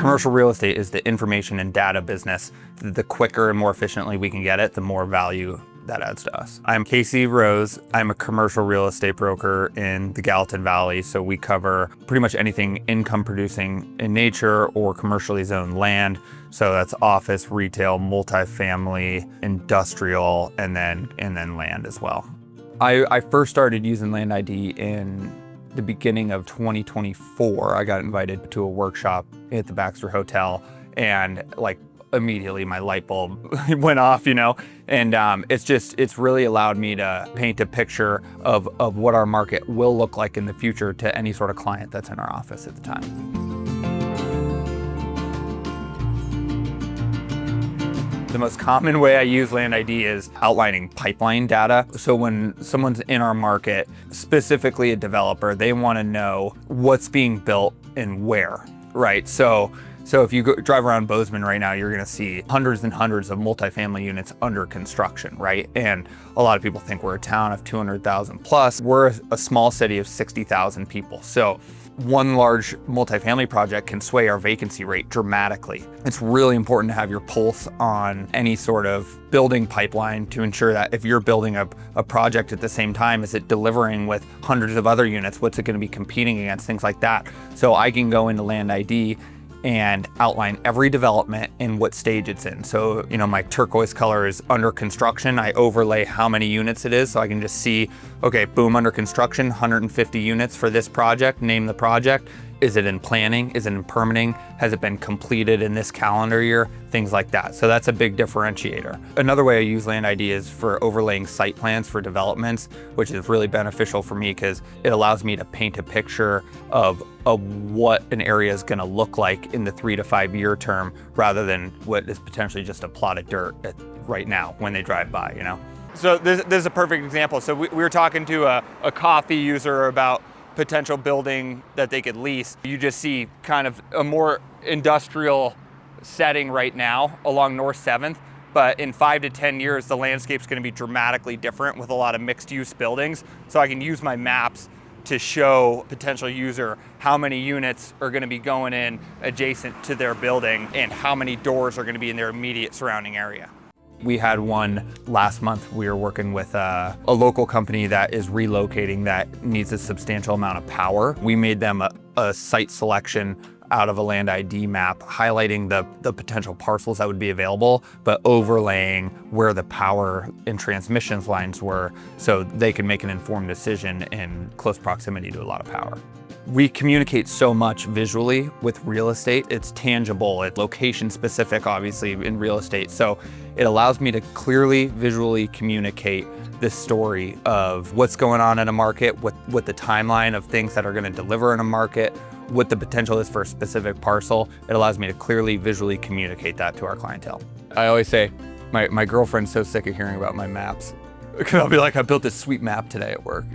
Commercial real estate is the information and data business. The quicker and more efficiently we can get it, the more value that adds to us. I'm Casey Rose. I'm a commercial real estate broker in the Gallatin Valley. So we cover pretty much anything income producing in nature or commercially zoned land. So that's office, retail, multifamily, industrial, and then land as well. I first started using Land ID in the beginning of 2024. I got invited to a workshop at the Baxter Hotel, and like immediately my light bulb went off, and it's really allowed me to paint a picture of what our market will look like in the future to any sort of client that's in our office at the time. The most common way I use Land ID is outlining pipeline data. So when someone's in our market, specifically a developer, they want to know what's being built and where, right? So if you drive around Bozeman right now, you're going to see hundreds and hundreds of multifamily units under construction, right? And a lot of people think we're a town of 200,000 plus. We're a small city of 60,000 people. So one large multifamily project can sway our vacancy rate dramatically. It's really important to have your pulse on any sort of building pipeline to ensure that if you're building a project at the same time, is it delivering with hundreds of other units? What's it going to be competing against? Things like that. So I can go into Land ID and outline every development and what stage it's in. So, my turquoise color is under construction. I overlay how many units it is so I can just see, okay, boom, under construction, 150 units for this project, name the project. Is it in planning? Is it in permitting? Has it been completed in this calendar year? Things like that. So that's a big differentiator. Another way I use Land ID is for overlaying site plans for developments, which is really beneficial for me because it allows me to paint a picture of what an area is going to look like in the 3 to 5 year term, rather than what is potentially just a plot of dirt right now when they drive by, So this is a perfect example. So we were talking to a coffee user about potential building that they could lease. You just see kind of a more industrial setting right now along North 7th, but in 5 to 10 years, the landscape's going to be dramatically different with a lot of mixed use buildings. So I can use my maps to show potential user how many units are going to be going in adjacent to their building and how many doors are going to be in their immediate surrounding area. We had one last month. We were working with a local company that is relocating that needs a substantial amount of power. We made them a site selection out of a Land ID map, highlighting the potential parcels that would be available, but overlaying where the power and transmissions lines were so they could make an informed decision in close proximity to a lot of power. We communicate so much visually with real estate. It's tangible, it's location specific, obviously, in real estate. So it allows me to clearly visually communicate this story of what's going on in a market, what the timeline of things that are going to deliver in a market, what the potential is for a specific parcel. It allows me to clearly visually communicate that to our clientele. I always say, my girlfriend's so sick of hearing about my maps. Because I'll be like, I built this sweet map today at work,